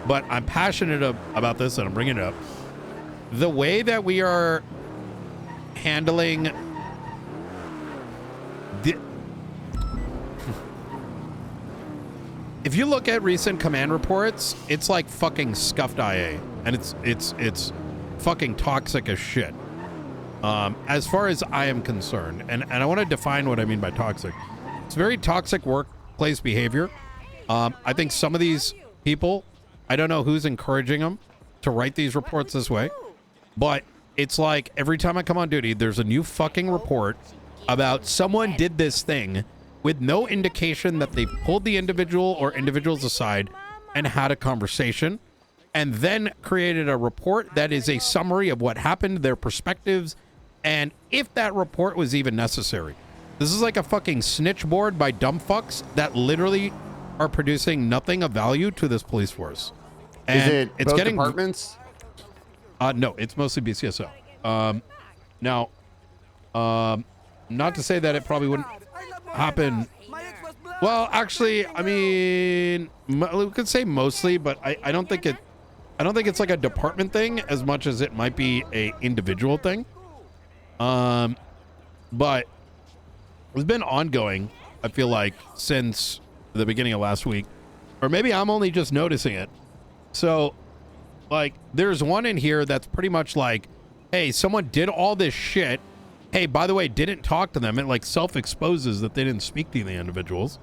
but I'm passionate about this and I'm bringing it up. The way that we are handling if you look at recent command reports, it's like fucking scuffed IA, and it's fucking toxic as shit. As far as I am concerned, and I want to define what I mean by toxic. It's very toxic workplace behavior. I think some of these people, I don't know who's encouraging them to write these reports this way, but it's like every time I come on duty, there's a new fucking report about someone did this thing with no indication that they pulled the individual or individuals aside and had a conversation, and then created a report that is a summary of what happened, their perspectives, and if that report was even necessary. This is like a fucking snitch board by dumb fucks that literally are producing nothing of value to this police force. And is it it's both getting departments? No, it's mostly BCSO. Now, not to say that it probably wouldn't happen. Well, actually, I mean, we could say mostly, but I don't think it's like a department thing as much as it might be a individual thing. But it's been ongoing, I feel like, since the beginning of last week, or maybe I'm only just noticing it. So, like, there's one in here that's pretty much like, hey, someone did all this shit. Hey, by the way, didn't talk to them. It like self-exposes that they didn't speak to the individuals.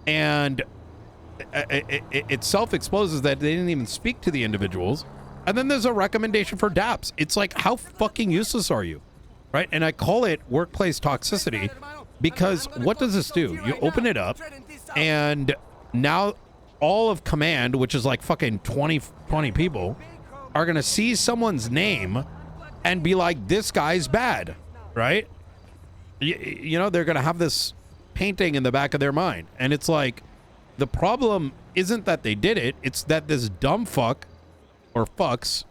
And it self-exposes that they didn't even speak to the individuals. And then there's a recommendation for DAPS. It's like, how fucking useless are you? Right? And I call it workplace toxicity because what does this do? You open it up and now all of command, which is like fucking 20 people, are going to see someone's name and be like, this guy's bad, right? You know, they're going to have this painting in the back of their mind. And it's like, the problem isn't that they did it. It's that this dumb fuck or fucks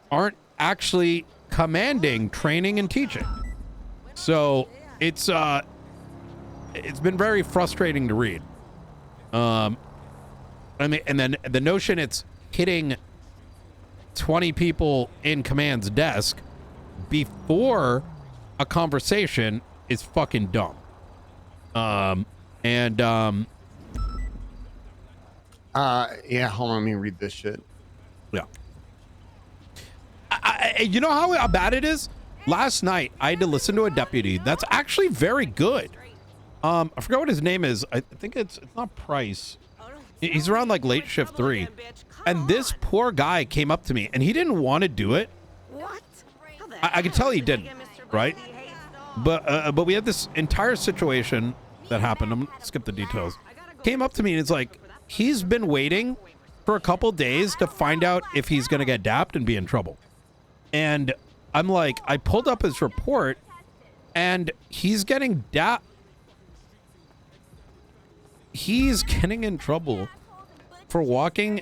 aren't actually commanding, training, and teaching. So it's been very frustrating to read. I mean, and then the notion it's hitting 20 people in command's desk before a conversation is fucking dumb. Yeah, hold on, let me read this shit. Yeah. You know how bad it is? Last night, I had to listen to a deputy that's actually very good. I forgot what his name is. I think it's not Price. He's around like late shift 3. And this poor guy came up to me, and he didn't want to do it. I could tell he didn't, right? But we had this entire situation that happened. I'm gonna skip the details. Came up to me, and it's like, he's been waiting for a couple days to find out if he's going to get dapped and be in trouble. And I'm like, I pulled up his report, and he's getting dapped. He's getting in trouble for walking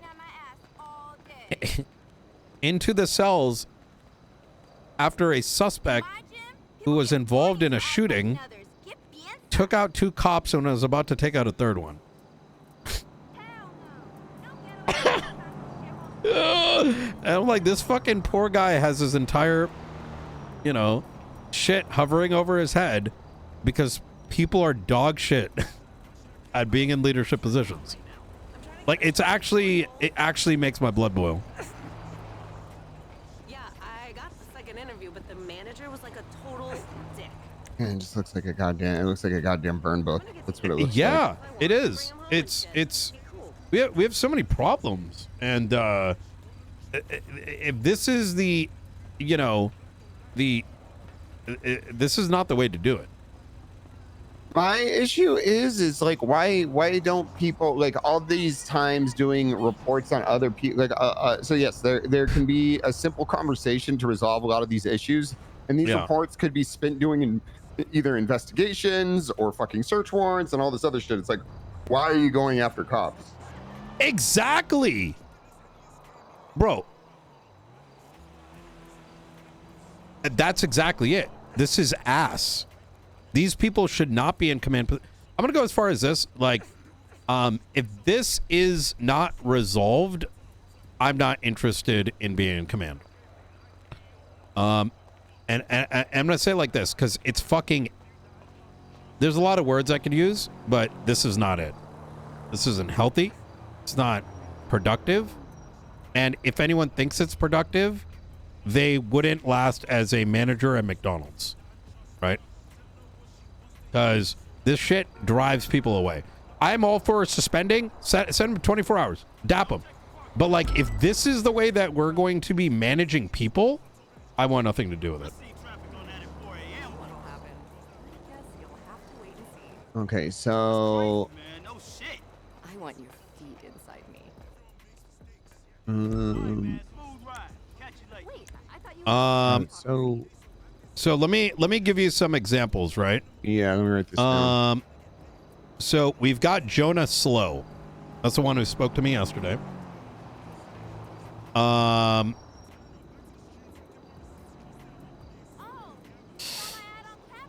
into the cells after a suspect who was involved in a shooting took out 2 cops and was about to take out a 3rd one. And I'm like, this fucking poor guy has his entire, you know, shit hovering over his head because people are dog shit at being in leadership positions. Like, it actually makes my blood boil. Yeah, I got the second interview, but the manager was like a total dick. Yeah, it just looks like it looks like a goddamn burn book. That's what it looks like. Yeah, it is. It's we have so many problems, and if this is the, you know, this is not the way to do it. My issue is like, why don't people, like, all these times doing reports on other people, like, so yes, there can be a simple conversation to resolve a lot of these issues, and these reports could be spent doing either investigations or fucking search warrants and all this other shit. It's like, why are you going after cops? Exactly, bro. That's exactly it. This is ass. These people should not be in command. I'm gonna go as far as this. Like, If this is not resolved, I'm not interested in being in command. And I'm gonna say it like this because it's fucking. There's a lot of words I could use, but this is not it. This isn't healthy. It's not productive. And if anyone thinks it's productive, they wouldn't last as a manager at McDonald's, right? Because this shit drives people away. I'm all for suspending. Send them 24 hours. Dap them. But like, if this is the way that we're going to be managing people, I want nothing to do with it. Okay, so I want your feet inside me. So let me give you some examples, right? Yeah, let me write this down. So we've got Jonah Slow. That's the one who spoke to me yesterday.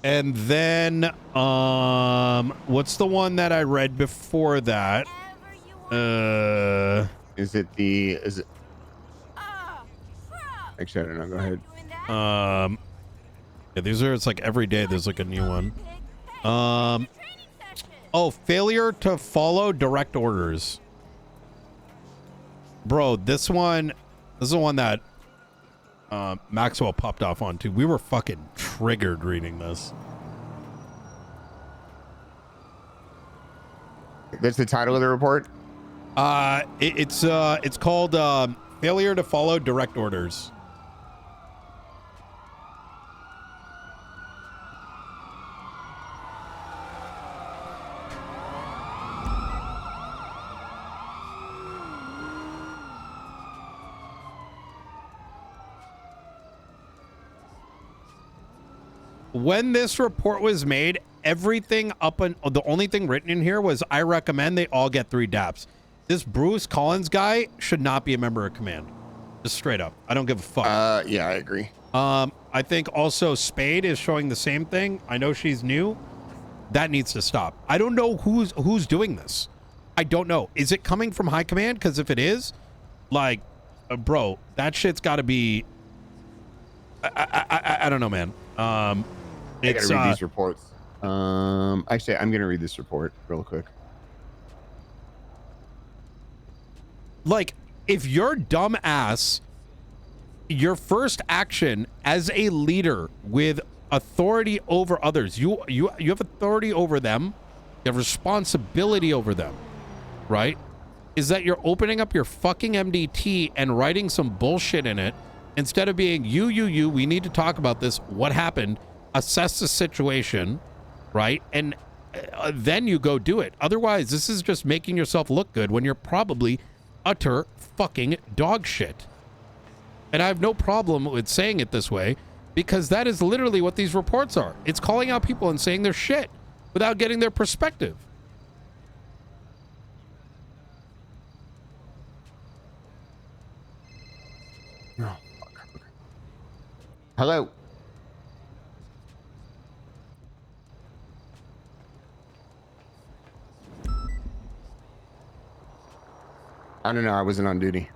And then what's the one that I read before that? Is it actually, I don't know, go ahead. Yeah, these are, it's like every day there's like a new one. Oh, failure to follow direct orders. Bro, this is the one that Maxwell popped off on too. We were fucking triggered reading this. That's the title of the report? It's called failure to follow direct orders. When this report was made, everything the only thing written in here was, I recommend they all get 3 DAPs. This Bruce Collins guy should not be a member of command. Just straight up. I don't give a fuck. Yeah, I agree. I think also Spade is showing the same thing. I know she's new. That needs to stop. I don't know who's doing this. I don't know. Is it coming from high command? Because if it is, like, bro, that shit's got to be. I don't know, man. I gotta read these reports. Actually, I'm gonna read this report real quick. Like, if you're dumb ass, your first action as a leader with authority over others, you have authority over them, you have responsibility over them, right? Is that you're opening up your fucking MDT and writing some bullshit in it instead of being we need to talk about this, what happened, assess the situation, right? And then you go do it. Otherwise, this is just making yourself look good when you're probably utter fucking dog shit. And I have no problem with saying it this way because that is literally what these reports are. It's calling out people and saying their shit without getting their perspective. Oh, fuck. Okay. Hello. I don't know. I wasn't on duty.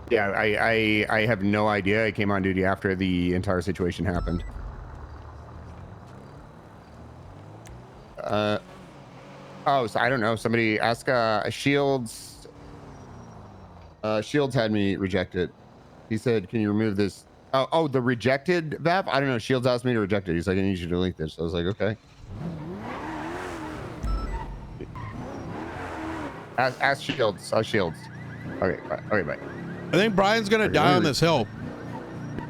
Yeah, I have no idea. I came on duty after the entire situation happened. Oh, so I don't know. Somebody ask Shields. Shields had me reject it. He said, "Can you remove this?" Oh, the rejected VAP? I don't know. Shields asked me to reject it. He's like, "I need you to delete this." I was like, "Okay." Ask Shields. Shields. Okay, bye. I think Brian's gonna die on this hill.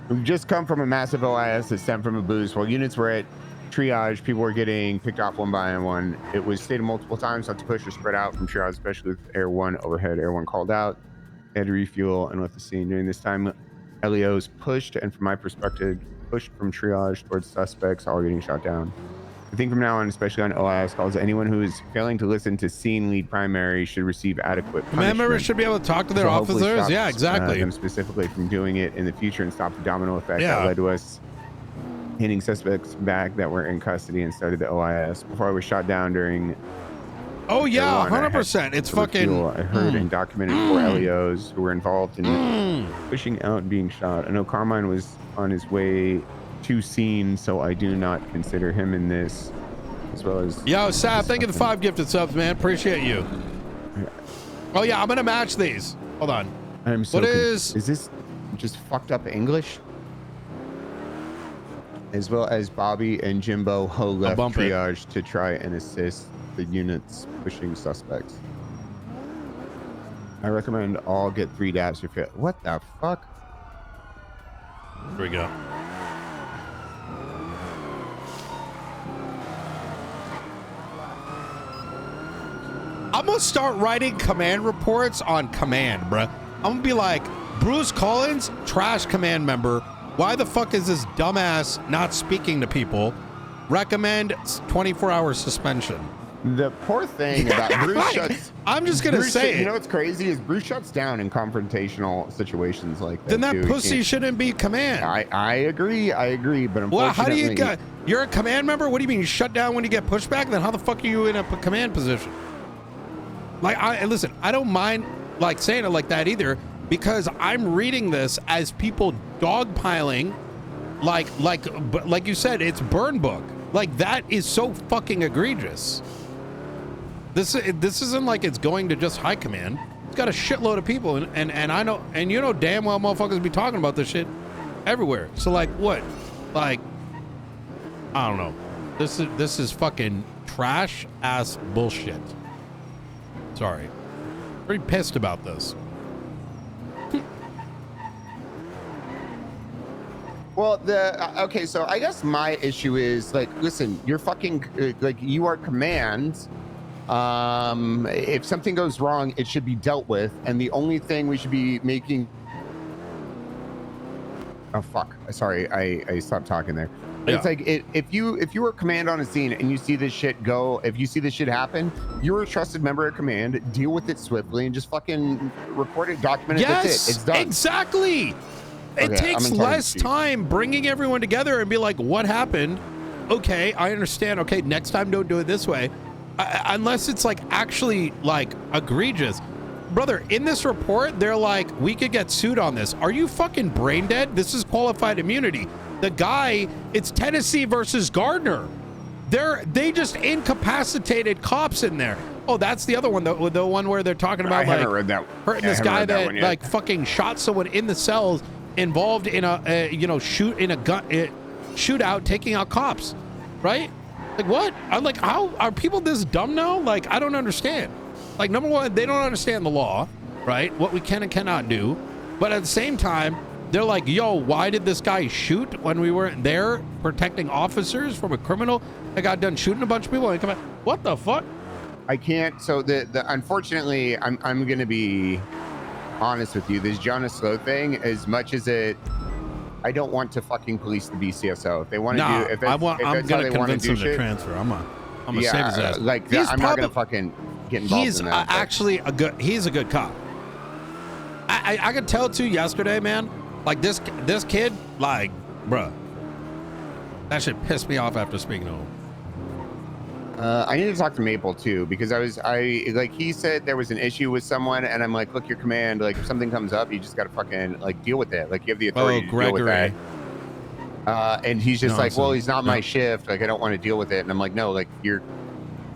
We've just come from a massive OIS that stemmed from a boost. While units were at triage, people were getting picked off one by one. It was stated multiple times not to push or spread out from triage, especially with Air 1 overhead. Air 1 called out, they had to refuel and left the scene. During this time, LEOs pushed, and from my perspective, pushed from triage towards suspects, all getting shot down. I think from now on, especially on OIS calls, anyone who is failing to listen to scene lead primary should receive adequate punishment. Members should be able to talk to their officers. Yeah, exactly. Them specifically from doing it in the future and stop the domino effect that led to us handing suspects back that were in custody and started the OIS. Before I was shot down during. Oh yeah, Carolina, 100%. It's fucking. I heard and documented 4 LEOs who were involved in pushing out and being shot. I know Carmine was on his way to scene, so I do not consider him in this, as well as. Yo, Sab, thank you for the 5 gifted subs, man. Appreciate you. Oh yeah, I'm gonna match these. Hold on. I'm so. What is this just fucked up English? As well as Bobby and Jimbo Ho left triage to try and assist the units pushing suspects. I recommend all get 3 dabs if fit. What the fuck? Here we go. I'm gonna start writing command reports on command, bruh. I'm gonna be like, Bruce Collins, trash command member. Why the fuck is this dumbass not speaking to people? Recommend 24-hour suspension. The poor thing about Bruce shuts. I'm just gonna say it. You know what's crazy is Bruce shuts down in confrontational situations like that. Then that pussy shouldn't be command. I agree, but unfortunately. Well, how do you get? You're a command member. What do you mean you shut down when you get pushed back? Then how the fuck are you in a command position? Like, listen, I don't mind like saying it like that either, because I'm reading this as people dogpiling, like you said, it's burn book. Like that is so fucking egregious. This isn't like it's going to just high command. It's got a shitload of people, and I know, and you know damn well motherfuckers be talking about this shit everywhere. So like what? Like I don't know. This is fucking trash ass bullshit. Sorry. Pretty pissed about this. Well, okay, so I guess my issue is like, listen, you're fucking like you are command. If something goes wrong, it should be dealt with, and the only thing we should be making. Oh fuck! Sorry, I stopped talking there. Yeah. It's like if you were command on a scene and you see this shit go, if you see this shit happen, you're a trusted member of command. Deal with it swiftly and just fucking record it, document it. Yes, that's it. It's done. Exactly. It takes less time bringing everyone together and be like, what happened? Okay, I understand. Okay, next time don't do it this way. Unless it's like actually like egregious. Brother, in this report, they're like, we could get sued on this. Are you fucking brain dead? This is qualified immunity. The guy, it's Tennessee versus Gardner. They just incapacitated cops in there. Oh, that's the other one, the one where they're talking about like hurting this guy that like fucking shot someone in the cells involved in a shootout, taking out cops, right? Like what? I'm like, how are people this dumb now? Like, I don't understand. Like, number one, they don't understand the law, right? What we can and cannot do. But at the same time, they're like, yo, why did this guy shoot when we weren't there protecting officers from a criminal that got done shooting a bunch of people? And come out, what the fuck? I can't. So unfortunately, I'm going to be honest with you. This Jonas Slow thing, as much as I don't want to fucking police the BCSO. If they want to do, if I'm going to convince them to transfer. I'm gonna save his ass. Like, I'm not going to fucking get involved in that. He's a good cop. I could tell too yesterday, man. Like this kid, like, bruh, that shit pissed me off after speaking to him. I need to talk to Maple too, because like he said there was an issue with someone, and I'm like, look, your command, like if something comes up, you just gotta fucking like deal with it. Like you have the authority to deal with that. And he's just like, well, he's not my shift. Like I don't want to deal with it. And I'm like, no, like it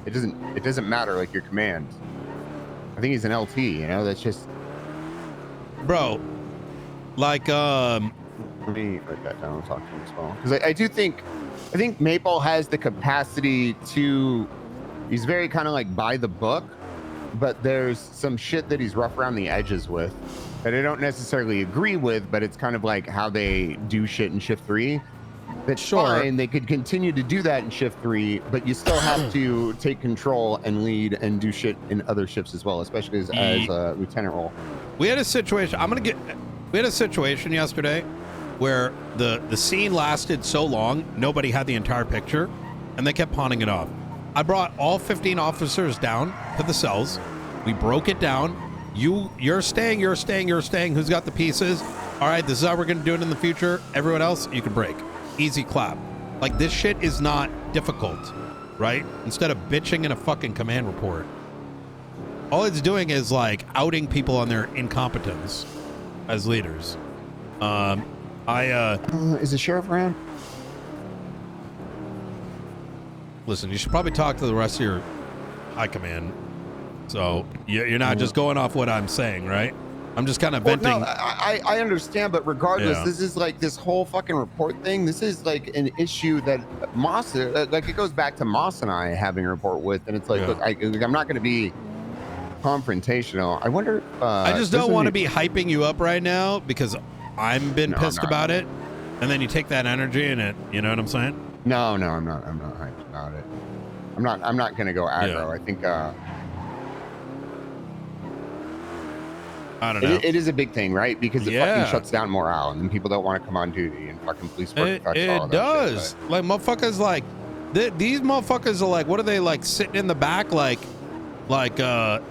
doesn't matter. Like your command. I think he's an LT. You know, that's just. Bro, like let me write that down and talk to him as well, because I think Maple has the capacity to. He's very kind of like by the book, but there's some shit that he's rough around the edges with that I don't necessarily agree with, but it's kind of like how they do shit in shift 3. That's fine. They could continue to do that in shift 3, but you still have to take control and lead and do shit in other shifts as well, especially as a lieutenant role. We had a situation. We had a situation yesterday where the scene lasted so long, nobody had the entire picture, and they kept pawning it off. I brought all 15 officers down to the cells. We broke it down. You're staying. Who's got the pieces? All right, this is how we're going to do it in the future. Everyone else, you can break. Easy clap. Like, this shit is not difficult, right? Instead of bitching in a fucking command report, all it's doing is like outing people on their incompetence as leaders. Is the sheriff around? Listen, you should probably talk to the rest of your high command. So you're not just going off what I'm saying, right? I'm just kind of venting. No, I understand, but regardless, Yeah. this is like this whole fucking report thing. This is like an issue that Moss, like it goes back to Moss and I having a report with, and it's like, Yeah. look, I'm not going to be confrontational. I wonder. I just don't want to be hyping you up right now because I'm been pissed about it, and then you take that energy and it. You know what I'm saying? No, I'm not hyped about it. I'm not going to go aggro. Yeah. I think. I don't know. It is a big thing, right? Because it Yeah. fucking shuts down morale, and then people don't want to come on duty, and fucking police work affects all It of that does. shit, Like motherfuckers, like these motherfuckers are like, what are they like sitting in the back, like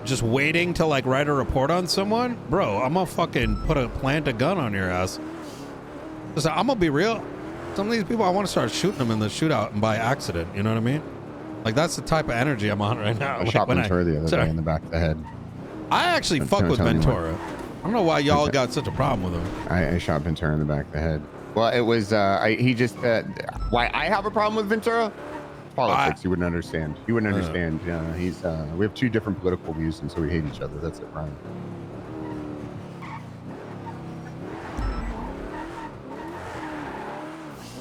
just waiting to like write a report on someone, bro? I'm gonna fucking plant a gun on your ass. Listen, I'm gonna be real. Some of these people, I want to start shooting them in the shootout and by accident. You know what I mean? Like that's the type of energy I'm on right now. I Like, shot when Ventura the other day in the back of the head. I actually Don't fuck with tell anyone. Ventura. I don't know why y'all got such a problem with him. I shot Ventura in the back of the head. Well, it was he just why I have a problem with Ventura? Politics. You wouldn't understand. You wouldn't understand. He's we have two different political views, and so we hate each other. That's it, Ryan.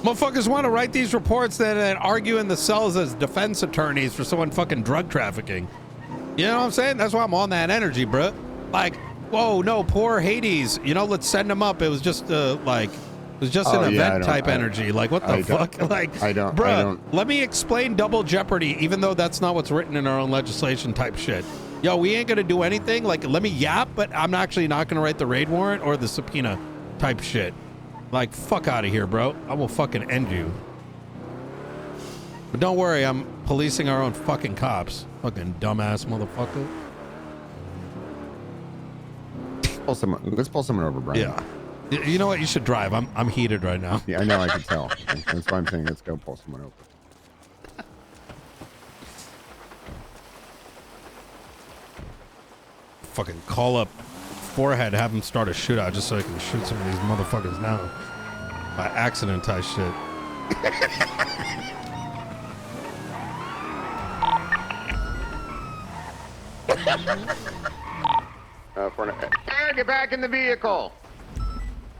Motherfuckers want to write these reports then argue in the cells as defense attorneys for someone fucking drug trafficking. You know what I'm saying? That's why I'm on that energy, bro. Like, whoa, no, poor Hades. You know, let's send him up. It was just an event type energy. Like, what the fuck? Like, bro, let me explain double jeopardy, even though that's not what's written in our own legislation type shit. Yo, we ain't gonna do anything. Like, let me yap, but I'm actually not gonna write the raid warrant or the subpoena type shit. Like, fuck out of here, bro. I will fucking end you. But don't worry, I'm policing our own fucking cops. Fucking dumbass motherfucker. Let's pull someone over, Brian. Yeah. You know what? You should drive. I'm heated right now. Yeah, I know. I can tell. That's why I'm saying let's go pull someone over. Fucking call up Forehead, have him start a shootout just so I can shoot some of these motherfuckers now. By accident type shit. Get back in the vehicle.